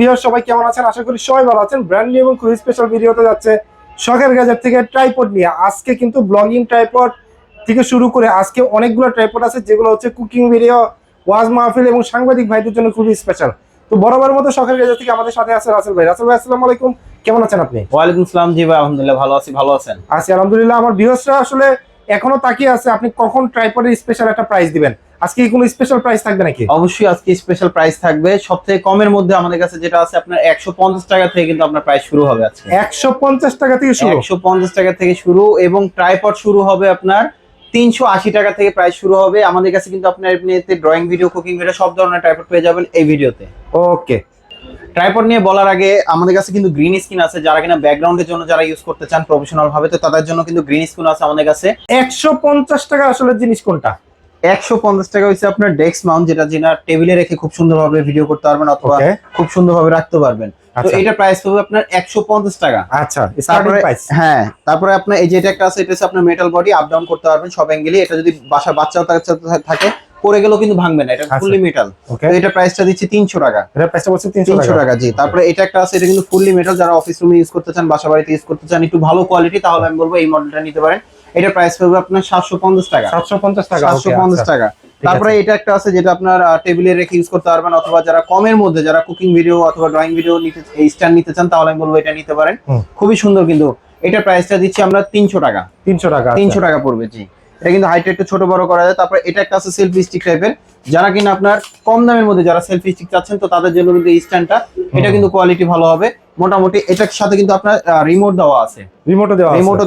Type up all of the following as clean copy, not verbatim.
Viewer সবাই কেমন আছেন? আশা করি সবাই ভালো আছেন। ব্র্যান্ড নিউ এবং খুবই স্পেশাল ভিডিওতে যাচ্ছে শখের গ্যাজেট থেকে ট্রাইপড নিয়ে। আজকে কিন্তু ব্লগিং ট্রাইপড থেকে শুরু করে আজকে অনেকগুলো ট্রাইপড আছে, যেগুলো হচ্ছে কুকিং ভিডিও, ওয়াজ মাহফিল এবং সাংবাদিক ভাইদের জন্য খুবই স্পেশাল। তো বরাবর মতো শখের গ্যাজেট থেকে আমাদের সাথে আছে রাসেল ভাই। রাসেল ভাই, আসসালামু আলাইকুম, কেমন আছেন আপনি? ওয়ালাইকুম আসসালাম। জি ভাই, আলহামদুলিল্লাহ ভালো আছি। ভালো আছেন? আছি আলহামদুলিল্লাহ। আমার ভিউয়ার্সরা আসলে এখনো তাকিয়ে আছে আপনি কখন ট্রাইপডের স্পেশাল একটা প্রাইস দিবেন। আজকে কি কোনো স্পেশাল প্রাইস থাকবে নাকি? অবশ্যই আজকে স্পেশাল প্রাইস থাকবে। সবথেকে কমের মধ্যে আমাদের কাছে যেটা আছে আপনার 150 টাকা থেকে কিন্তু আপনার প্রাইস শুরু হবে আজকে। 150 টাকা থেকে শুরু? 150 টাকা থেকে শুরু, এবং ট্রাইপড শুরু হবে আপনার 380 টাকা থেকে প্রাইস শুরু হবে আমাদের কাছে। কিন্তু আপনার এমনিতে ড্রয়িং ভিডিও, কুকিং ভিডিও সব ধরনের ট্রাইপড পেয়ে যাবেন এই ভিডিওতে। ওকে। ট্রাইপড নিয়ে বলার আগে আমাদের কাছে কিন্তু গ্রিন স্ক্রিন আছে, যারা কিনা ব্যাকগ্রাউন্ডের জন্য যারা ইউজ করতে চান প্রফেশনাল ভাবে, তো তাদের জন্য কিন্তু গ্রিন স্ক্রিন আছে আমাদের কাছে। 150 টাকা আসলে জিনিস কোনটা? 150 টাকা হচ্ছে আপনার ডেস্ক মাউন্ট, যেটা টেবিলে রেখে খুব সুন্দরভাবে ভিডিও করতে পারবেন অথবা খুব সুন্দরভাবে রাখতে পারবেন। তো এটা প্রাইস হবে আপনার 150 টাকা। আচ্ছা, স্টার্টিং প্রাইস। হ্যাঁ, তারপরে আপনার এই যে এটা একটা আছে, এটা হচ্ছে আপনার মেটাল বডি, আপ ডাউন করতে পারবেন সব অ্যাঙ্গেলে। এটা যদি বাসা বাচ্চাও থাকে পড়ে গেলেও কিন্তু ভাঙবে না, এটা ফুললি মেটাল। তো এটা প্রাইসটা দিচ্ছি 300 টাকা। এটা প্রাইসটা বলছে 300 টাকা। জি। তারপরে এটা একটা আছে, এটা কিন্তু ফুললি মেটাল, যারা অফিস রুমে ইউজ করতে চান, বাসা বাড়িতে ইউজ করতে চান একটু ভালো কোয়ালিটি, তাহলে আমি বলবো এই মডেলটা নিতে পারেন। এটা প্রাইস পড়বে আপনার 750 টাকা। 750 টাকা। 750 টাকা। তারপরে এটা একটা আছে, যেটা আপনার টেবিলে রেখে ইউজ করতে পারবেন, অথবা যারা কমের মধ্যে যারা কুকিং ভিডিও অথবা ড্রয়িং ভিডিও নিতে স্ট্যান্ড নিতে চান, তাহলে আমি বলবো এটা নিতে পারেন। খুবই সুন্দর কিন্তু। এটা প্রাইসটা দিচ্ছি আমরা 300 টাকা। 300 টাকা। 300 টাকা পড়বে। জি। এটা কিন্তু হাইট একটু ছোট বড় করা যায়। তারপরে এটা একটা আছে সেলফি স্টিক টাইপের, যারা কিনা আপনার কম দামের মধ্যে যারা সেলফি স্টিক চাচ্ছেন, তো তাদের জন্য কিন্তু এই স্ট্যান্ডটা, এটা কিন্তু কোয়ালিটি ভালো হবে মোটামুটি। এটার সাথে কিন্তু আপনার রিমোট দেওয়া আছে। রিমোটও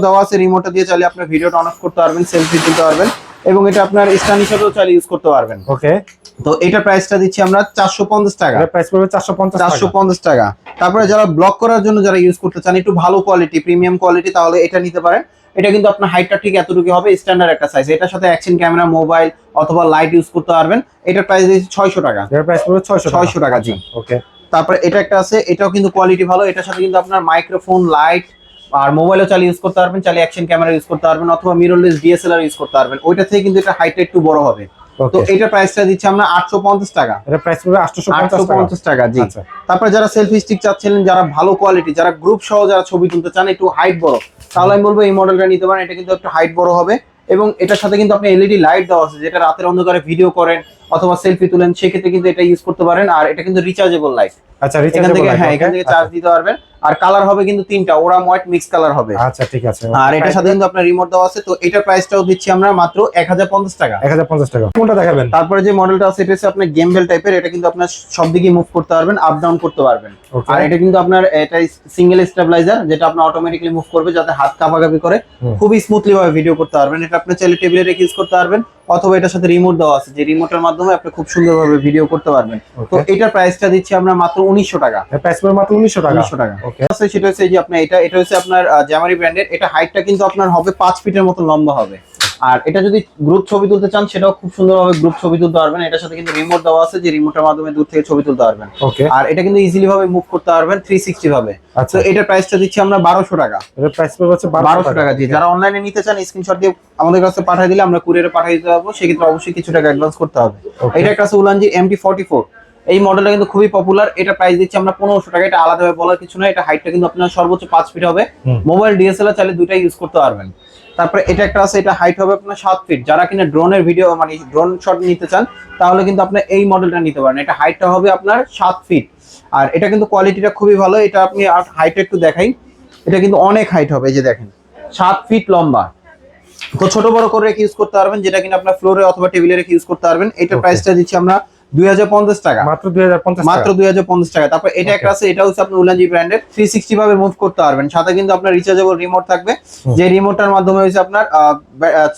দেওয়া আছে। রিমোটটা দিয়ে চাইলে আপনি ভিডিওটা অন অফ করতে পারবেন, সেলফি তুলতে পারবেন, এবং এটা আপনার স্ট্যান্ড হিসেবেও চাইলে ইউজ করতে পারবেন। ওকে। তো এটা প্রাইসটা দিচ্ছি আমরা 450 টাকা। এটা প্রাইস পড়বে 450 টাকা। তারপরে যারা ব্লগ করার জন্য যারা ইউজ করতে চান একটু ভালো কোয়ালিটি, প্রিমিয়াম কোয়ালিটি, তাহলে এটা নিতে পারেন। এটা কিন্তু আপনার হাইটটা ঠিক এতটুকু হবে, স্ট্যান্ডার্ড একটা সাইজ। এটার সাথে অ্যাকশন ক্যামেরা, মোবাইল অথবা লাইট ইউজ করতে পারবেন। এটার প্রাইস দিচ্ছি 600 টাকা। এর প্রাইস পড়বে 600 টাকা। জি। ওকে। তারপরে এটা একটা আছে, এটাও কিন্তু কোয়ালিটি ভালো। এটার সাথে কিন্তু আপনার মাইক্রোফোন, লাইট আর মোবাইলও চালিয়ে ইউজ করতে পারবেন, চালিয়ে অ্যাকশন ক্যামেরা ইউজ করতে পারবেন, অথবা মিররলেস ডিএসএলআর ইউজ করতে পারবেন। ওইটা থেকে কিন্তু এটা হাইটটা একটু বড় হবে। তো এটা প্রাইসটা দিচ্ছি আমরা 850 টাকা। এটা প্রাইস পড়বে 850 টাকা। জি। তারপরে যারা সেলফি স্টিক চাচ্ছিলেন, যারা ভালো কোয়ালিটি, যারা গ্রুপ সহ যারা ছবি তুলতে চান একটু হাইট বড়, তাহলে আমি বলবো এই মডেলটা নিতে পারেন। এটা কিন্তু একটু হাইট বড় হবে, এবং এটার সাথে কিন্তু আপনি এলইডি লাইট দেওয়া আছে, যেটা রাতের অন্ধকারে ভিডিও করেন অথবা সেলফি তুলেন, সেক্ষেত্রে কিন্তু এটা ইউজ করতে পারেন। আর এটা কিন্তু রিচার্জেবল লাইট। আচ্ছা, এখান থেকে হ্যাঁ, এখান থেকে চার্জ দিতে পারবেন। আর কালার হবে কিন্তু তিনটা, ওরা হোয়াইট মিক্স কালার হবে। আচ্ছা, ঠিক আছে। আর এটার সাথে কিন্তু আপনার রিমোট দেওয়া আছে। তো এটার প্রাইসটাও দিচ্ছি আমরা মাত্র 1050 টাকা। 1050 টাকা। কোনটা দেখাবেন? তারপরে যে মডেলটা আছে, এটা হচ্ছে আপনার গেম বেল টাইপের। এটা কিন্তু আপনার সব দিকে মুভ করতে পারবেন, আপ ডাউন করতে পারবেন। আর এটা কিন্তু আপনার এটা সিঙ্গেল স্টেবিলাইজার, যেটা আপনার অটোমেটিক্যালি মুভ করবে, যাতে হাত কাঁপাকাঁপি করে খুবই স্মুথলি ভাবে ভিডিও করতে পারবেন। এটা আপনি চাইলে টেবিলে রেখে ইউজ করতে পারবেন, অথবা এটার সাথে রিমোট দেওয়া আছে, যে রিমোটের মাধ্যমে আপনি খুব সুন্দরভাবে ভিডিও করতে পারবেন। তো এটার প্রাইসটা দিচ্ছি আমরা মাত্র 1900 টাকা। এর প্রাইস পড়বে মাত্র 1900 টাকা। 1900 টাকা। ওকে। সেটা হচ্ছে যে আপনার এটা হচ্ছে আপনার জ্যামারি ব্র্যান্ডের। এটা হাইটটা কিন্তু আপনার হবে 5 ফিটের মতো লম্বা হবে। আর এটা যদি গ্রুপ ছবি তুলতে চান, সেটাও খুব সুন্দরভাবে গ্রুপ ছবি তুলতে পারবেন। এটার সাথে কিন্তু রিমোট দেওয়া আছে, যে রিমোটের মাধ্যমে দূর থেকে ছবি তুলতে পারবেন। আর এটা কিন্তু ইজিলি ভাবে মুভ করতে পারবেন 360 ভাবে। তো এটার প্রাইসটা দিচ্ছি আমরা 1200 টাকা। এর প্রাইস পড়বে 1200 টাকা। জি। যারা অনলাইনে নিতে চান, স্ক্রিনশট দিয়ে আমাদের কাছে পাঠিয়ে দিলে আমরা কুরিয়ারে পাঠিয়ে দিতে পারবো, সেক্ষেত্রে অবশ্যই কিছু টাকা অ্যাডভান্স করতে হবে। এটা একটা আছে উলানজি MT44। এই মডেলটা কিন্তু খুবই পপুলার। এটা প্রাইস দিচ্ছি আমরা 1500 টাকা। এটা আলাদাভাবে বলার কিছু না, এটা হাইটটা কিন্তু আপনার সর্বোচ্চ 5 ফিট হবে। মোবাইল, ডিএসএলআর চাইলে দুইটাই ইউজ করতে পারবেন। তারপরে এটা একটা আছে, এটা হাইট হবে আপনার 7 ফিট। যারা কিনা ড্রোনের ভিডিও মানে ড্রোন শট নিতে চান, তাহলে কিন্তু আপনি এই মডেলটা নিতে পারেন। এটা হাইটটা হবে আপনার 7 ফিট। আর এটা কিন্তু কোয়ালিটিটা খুবই ভালো। এটা আপনি হাইটটা একটু দেখাই, এটা কিন্তু অনেক হাইট হবে। এই যে দেখেন, 7 ফিট লম্বা। তো ছোট বড় করে রেখে ইউজ করতে পারবেন, যেটা কিনা আপনার ফ্লোরে অথবা টেবিলে রেখে ইউজ করতে পারবেন। এটার প্রাইসটা দিচ্ছি আমরা 2050 টাকা। মাত্র 2050 টাকা। তারপর এটা একটা আছে, এটা হচ্ছে আপনার উলানজি ব্র্যান্ডের। 360 ভাবে মুভ করতে পারবেন, সাথে কিন্তু আপনার রিচার্জেবল রিমোট থাকবে, যে রিমোটটার মাধ্যমে হচ্ছে আপনার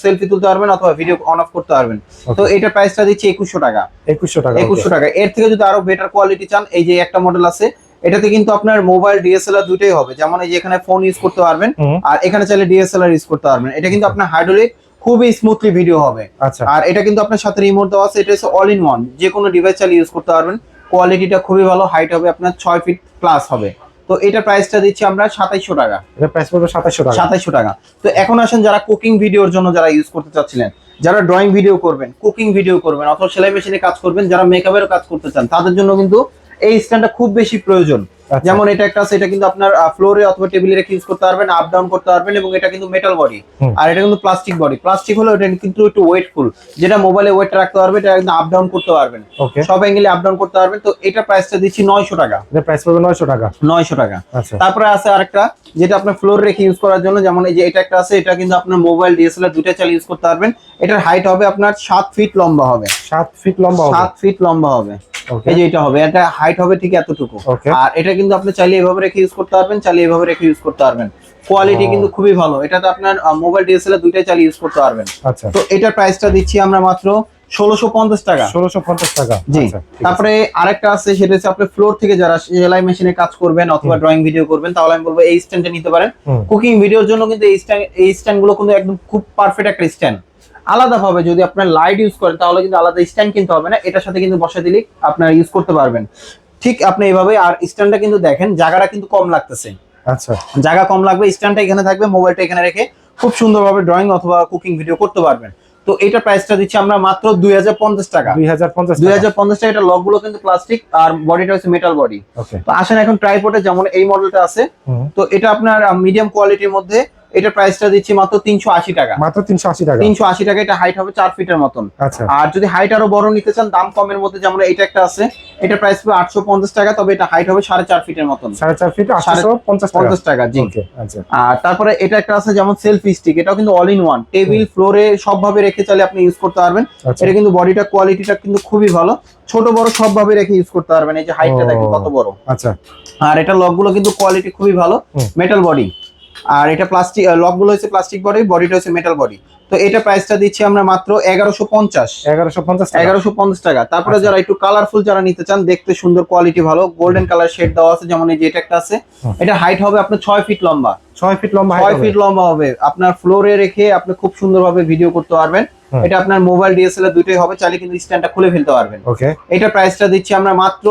সেলফি তুলতে পারবেন অথবা ভিডিও অন অফ করতে পারবেন। তো এটার প্রাইসটা দিচ্ছি 2100 টাকা। 2100 টাকা। এর থেকে যদি আরো বেটার কোয়ালিটি চান, এই যে একটা মডেল আছে, এটাতে কিন্তু আপনার মোবাইল, ডিএসএলআর দুটোই হবে। যেমন এই যে এখানে ফোন ইউজ করতে পারবেন, আর এখানে চাইলে ডিএসএলআর ইউজ করতে পারবেন। এটা কিন্তু আপনার হাইড্রোলিক, খুবই স্মুথলি ভিডিও হবে। আচ্ছা। আর এটা কিন্তু আপনার সাথে রিমোট দেওয়া আছে। এটা হচ্ছে অল ইন ওয়ান, যে কোনো ডিভাইস চালিয়ে ইউজ করতে পারবেন। কোয়ালিটিটা খুবই ভালো, হাইট হবে আপনার 6 ফিট প্লাস হবে। তো এটা প্রাইসটা দিচ্ছি আমরা 2700 টাকা। এটা প্রাইস পড়বে 2700 টাকা। তো এখন আসেন, যারা কুকিং ভিডিওর জন্য যারা ইউজ করতে চাচ্ছিলেন, যারা ড্রয়িং ভিডিও করবেন, কুকিং ভিডিও করবেন, অথবা সেলাই মেশিনে কাজ করবেন, যারা মেকআপেরও কাজ করতে চান, তাদের জন্য কিন্তু এই স্ট্যান্ডটা খুব বেশি প্রয়োজন। আচ্ছা। যেমন এটা একটা আছে, এটা কিন্তু আপনার ফ্লোরে অথবা টেবিলে রেখে ইউজ করতে পারবেন, আপ ডাউন করতে পারবেন, এবং এটা কিন্তু মেটাল বডি আর এটা কিন্তু প্লাস্টিক বডি। প্লাস্টিক হলো এটা কিন্তু একটু ওয়েটফুল, যেটা মোবাইলে ওয়েট রাখতে পারবে, এটা কিন্তু আপ ডাউন করতে পারবেন, ওকে। সব অ্যাঙ্গেলে আপ ডাউন করতে পারবেন। তো এটা প্রাইসটা দিচ্ছি 900 টাকা। এটা প্রাইস পড়বে 900 টাকা। 900 টাকা। আচ্ছা। তারপরে আছে আরেকটা, যেটা আপনার ফ্লোর রেখে ইউজ করার জন্য, যেমন এই যে এটা একটা আছে, এটা কিন্তু আপনার মোবাইল ডিএসএলআর দুটো চালিয়ে ইউজ করতে পারবেন। এটার হাইট হবে আপনার 7 ফিট লম্বা হবে। 7 ফিট লম্বা হবে। 7 ফিট লম্বা হবে। ওকে। এই যে এটা হবে, এটা হাইট হবে ঠিক এতটুকু। ওকে। আর এটা কিন্তু আপনি চাইলে এভাবে রেখে ইউজ করতে পারবেন, চাইলে এভাবে রেখে ইউজ করতে পারবেন। কোয়ালিটি কিন্তু খুবই ভালো, এটাতে আপনার মোবাইল ডিএসএলআর দুইটাই চালিয়ে ইউজ করতে পারবেন। আচ্ছা। তো এটার প্রাইসটা দিচ্ছি আমরা মাত্র 1650 টাকা। 1650 টাকা। জি। আচ্ছা, ঠিক আছে। তারপরে আরেকটা আছে, সেটা হচ্ছে আপনি ফ্লোর থেকে যারা সেলাই মেশিনে কাজ করবেন অথবা ড্রয়িং ভিডিও করবেন, তাহলে আমি বলবো এই স্ট্যান্ডটা নিতে পারেন। কুকিং ভিডিওর জন্য কিন্তু এই স্ট্যান্ড গুলো কিন্তু একদম খুব পারফেক্ট একটা স্ট্যান্ড। আলাদাভাবে যদি আপনার লাইট ইউজ করেন তাহলে কিন্তু আলাদা স্ট্যান্ড কিনতে হবে না, এটার সাথে কিন্তু বসা দিলে আপনার ইউজ করতে পারবেন। ঠিক আপনি এইভাবে। আর স্ট্যান্ডটা কিন্তু দেখেন জায়গাটা কিন্তু কম লাগতেছে। আচ্ছা। জায়গা কম লাগবে, স্ট্যান্ডটা এখানে থাকবে, মোবাইলটা এখানে রেখে খুব সুন্দরভাবে ড্রয়িং অথবা কুকিং ভিডিও করতে পারবেন। তো এটা প্রাইসটা দিচ্ছি আমরা মাত্র 2050 টাকা। 2050 টাকা। 2050 টাকা। এটা লকগুলো কিন্তু প্লাস্টিক আর বডিটা হচ্ছে মেটাল বডি। ওকে। তো আসেন এখন ট্রাইপডে, যেমন এই মডেলটা আছে, তো এটা আপনার মিডিয়াম কোয়ালিটির মধ্যে, এটা প্রাইসটা দিচ্ছি মাত্র 380 টাকা। মাত্র 380 টাকা। 380 টাকা। এটা হাইট হবে 4 ফিটের মতন। আচ্ছা। আর যদি হাইট আরো বড় নিতে চান দাম কমের মধ্যে, যেমন এটা একটা আছে, এটা প্রাইস হবে 850 টাকা, তবে এটা হাইট হবে 4.5 ফিটের মতন। 4.5 ফিট 850 টাকা। জি। ওকে। আচ্ছা। আর তারপরে এটা একটা আছে যেমন সেলফি স্টিক, এটাও কিন্তু অল ইন ওয়ান, টেবিল ফ্লোরে সবভাবে রেখে চাইলে আপনি ইউজ করতে পারবেন। আচ্ছা। এটা কিন্তু বডিটা কোয়ালিটিটা কিন্তু খুবই ভালো, ছোট বড় সবভাবে রেখে ইউজ করতে পারবেন। এই যে হাইটটা দেখেন কত বড়। আচ্ছা। আর এটা লকগুলো কিন্তু কোয়ালিটি খুবই ভালো, মেটাল বডি। আর এটা প্লাস্টিক, লকগুলো হচ্ছে প্লাস্টিক বডি, বডিটা হচ্ছে মেটাল বডি। তো এটা প্রাইসটা দিচ্ছি আমরা মাত্র 1150 টাকা। তারপরে যারা একটু কালারফুল যারা নিতে চান, দেখতে সুন্দর, কোয়ালিটি ভালো, গোল্ডেন কালার শেড দেওয়া আছে, যেমন এই যে এটা একটা আছে, এটা হাইট হবে আপনার 6 ফিট লম্বা। 6 ফিট লম্বা। 6 ফিট লম্বা হবে। আপনার ফ্লোরে রেখে আপনি খুব সুন্দরভাবে ভিডিও করতে পারবেন। এটা আপনার মোবাইল ডিএসএলআর দুটোই হবে, চাইলে কিন্তু স্ট্যান্ডটা খুলে ফেলতে পারবেন। ওকে। এটা প্রাইসটা দিচ্ছি আমরা মাত্র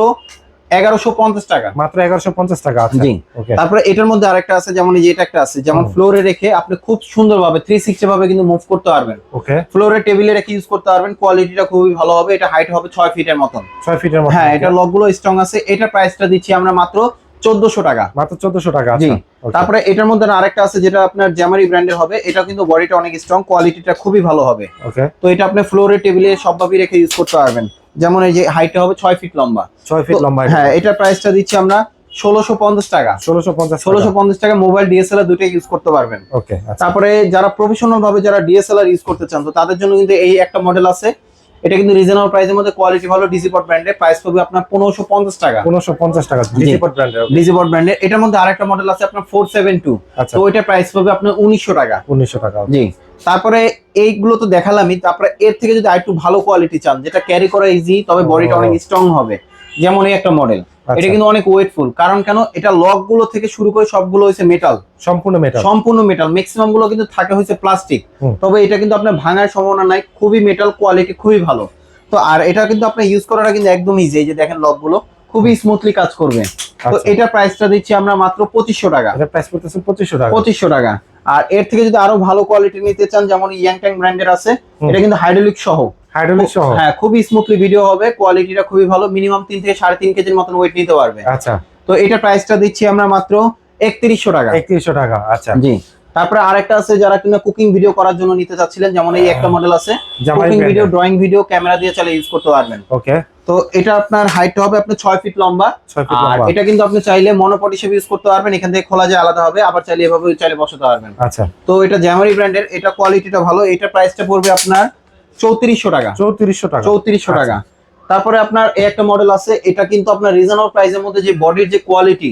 1150 টাকা। মাত্র 1150 টাকা। আচ্ছা। জি। ওকে। তারপরে এটার মধ্যে আরেকটা আছে, যেমন এই যে এটা একটা আছে, যেমন ফ্লোরে রেখে আপনি খুব সুন্দরভাবে 360 ভাবে কিন্তু মুভ করতে পারবেন। ওকে। ফ্লোরে টেবিলে রেখে ইউজ করতে পারবেন, কোয়ালিটিটা খুবই ভালো হবে। এটা হাইট হবে 6 ফিটের মতন। 6 ফিটের মতো। হ্যাঁ, এটা লকগুলো স্ট্রং আছে। এটা প্রাইসটা দিচ্ছি আমরা মাত্র 1400 টাকা। মাত্র 1400 টাকা। জি। আচ্ছা। তারপরে এটার মধ্যে আরেকটা আছে, যেটা আপনার জ্যামারি ব্র্যান্ডের হবে, এটা কিন্তু বডিটা অনেক স্ট্রং, কোয়ালিটিটা খুবই ভালো হবে। ওকে। তো এটা আপনি ফ্লোরে টেবিলে সবভাবে রেখে ইউজ করতে পারবেন। যেমন এই যে হাইটটা হবে 6 ফিট লম্বা। 6 ফিট লম্বা। হ্যাঁ, এটা প্রাইসটা দিচ্ছি আমরা 1650 টাকা। 1650 টাকা। মোবাইল ডিএসএলআর দুটোই ইউজ করতে পারবেন। ওকে। আচ্ছা। তারপরে যারা প্রফেশনাল ভাবে যারা ডিএসএলআর ইউজ করতে চান, তো তাদের জন্য কিন্তু এই একটা মডেল আছে, এটা কিন্তু রিজনেবল প্রাইসের মধ্যে, কোয়ালিটি ভালো, ডিজিপট ব্র্যান্ডের, প্রাইস পাবে আপনার 1550 টাকা। 1550 টাকা। ডিজিপট ব্র্যান্ডের। ডিজিপট ব্র্যান্ডের। এটার মধ্যে আরেকটা মডেল আছে আপনার 472। আচ্ছা। তো ওইটার প্রাইস পাবে আপনার 1900 টাকা। 1900 টাকা। জি। তারপরে এইগুলো তো দেখালামই, তারপরে এর থেকে যদি আরেকটু ভালো কোয়ালিটি চান, যেটা ক্যারি করা ইজি, তবে বডিটা অনেক স্ট্রং হবে, যেমন এই একটা মডেল, এটা কিন্তু অনেক ওয়েটফুল। কারণ কেন, এটা লক গুলো থেকে শুরু করে সবগুলো হচ্ছে মেটাল, সম্পূর্ণ মেটাল। সম্পূর্ণ মেটাল। ম্যাক্সিমাম গুলো কিন্তু থাকে হচ্ছে প্লাস্টিক, তবে এটা কিন্তু আপনার ভাঙার সম্ভাবনা নাই, খুবই মেটাল, কোয়ালিটি খুবই ভালো। তো আর এটা কিন্তু আপনি ইউজ করাটা কিন্তু একদম ইজি। এই যে দেখেন লক গুলো খুবই স্মুথলি কাজ করবে। তো এটা প্রাইসটা দিচ্ছি আমরা মাত্র 2500 টাকা। এটা প্রাইস পড়তেছে 2500 টাকা। 2500 টাকা। আর এর থেকে যদি আরো ভালো কোয়ালিটি নিতে চান, যেমন ইয়াংট্যাং ব্র্যান্ডের আছে, এটা কিন্তু হাইড্রোলিক সহ। হাইড্রোলিক সহ। হ্যাঁ, খুবই স্মুথলি ভিডিও হবে, কোয়ালিটিটা খুবই ভালো, মিনিমাম 3 থেকে 3.5 কেজির মতন ওয়েট নিতে পারবে। আচ্ছা। তো এটা প্রাইসটা দিচ্ছি আমরা মাত্র 3100 টাকা। 3100 টাকা। আচ্ছা। জি। তারপরে আরেকটা আছে, যারা কিনা কুকিং ভিডিও করার জন্য নিতে চাচ্ছিলেন, যেমন এই একটা মডেল আছে, cooking video, drawing video camera দিয়ে চালিয়ে ইউজ করতে পারবেন। ওকে। তো এটা আপনার হাইট হবে আপনার 6 ফিট লম্বা। 6 ফিট আর লম্বা। এটা কিন্তু আপনি চাইলে মনোপড হিসেবে ইউজ করতে পারবেন, এখান থেকে খোলা যায় আলাদা হবে, আবার চাইলে এভাবে চাইলে বসাতে পারবেন। আচ্ছা। তো এটা জ্যামারি ব্র্যান্ডের, এটা কোয়ালিটিটা ভালো। এটা প্রাইসটা পড়বে আপনার 3400 টাকা। 3400 টাকা। 3400 টাকা। তারপরে আপনার এই একটা মডেল আছে, এটা কিন্তু আপনার রিজনেবল প্রাইসের মধ্যে, যে বডির যে কোয়ালিটি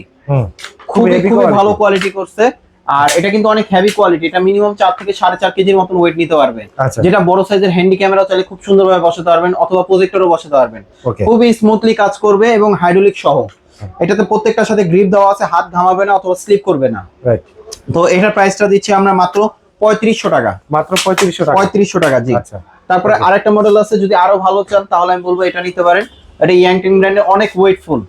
খুবই ভালো কোয়ালিটি করছে। আর এটা কিন্তু অনেক হেভি কোয়ালিটি, এটা মিনিমাম 4 থেকে 4.5 কেজির মতন ওয়েট নিতে পারবে। যেটা বড় সাইজের হ্যান্ডি ক্যামেরা চাইলে খুব সুন্দরভাবে বসাতে পারবেন, অথবা প্রজেক্টরও বসাতে পারবেন। খুবই স্মুথলি কাজ করবে এবং হাইড্রোলিক সহ। এটাতে প্রত্যেকটার সাথে গ্রিপ দেওয়া আছে, হাত ঘামাবে না অথবা স্লিপ করবে না। তো এটার প্রাইসটা দিচ্ছি আমরা মাত্র 3500 টাকা। মাত্র 3500 টাকা। 3500 টাকা। জি। আচ্ছা। তারপরে আরেকটা মডেল আছে, যদি আরো ভালো চান তাহলে আমি বলবো এটা নিতে পারেন। এটা ইয়াংট্যাং ব্র্যান্ডের, অনেক ওয়েটফুল।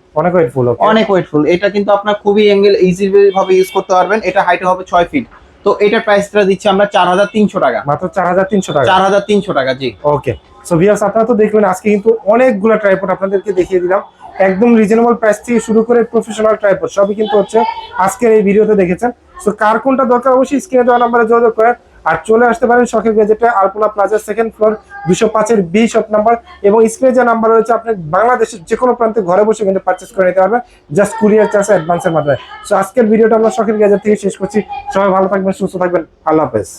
অনেক ওয়েটফুল। এটা কিন্তু আপনার খুবই অ্যাঙ্গেল ইজি ভাবে ইউজ করতে পারবেন। এটা হাইট হবে 6 ফিট। তো এটার প্রাইসটা দিচ্ছি আমরা 4300 টাকা। মাত্র 4300 টাকা। 4300 টাকা। জি। ওকে। সো ভিউয়ার্স, আপনারা তো দেখলেন আজকে কিন্তু অনেকগুলো ট্রাইপড আপনাদেরকে দেখিয়ে দিলাম। একদম রিজনেবল প্রাইস থেকে শুরু করে প্রফেশনাল ট্রাইপড সবই কিন্তু হচ্ছে আজকের এই ভিডিওতে দেখেছেন। সো কার কোনটা দরকার অবশ্যই স্ক্রিনে দেওয়া নাম্বারে যোগাযোগ করেন। আর চলে আসতে পারেন শখের গ্যাজেটে, আলপনা প্লাজা, সেকেন্ড ফ্লোর, 205-এর বি শপ নাম্বার। এবং স্ক্রিনে যে নাম্বার রয়েছে আপনি বাংলাদেশের যে কোনো প্রান্তে ঘরে বসে কিন্তু পারচেস করে নিতে পারবেন, জাস্ট কুরিয়ার চার্জ অ্যাডভান্সের মাধ্যমে। সো আজকের ভিডিওটা আমরা শখের গ্যাজেট থেকে শেষ করছি। সবাই ভালো থাকবেন, সুস্থ থাকবেন, আল্লাহ হাফেজ।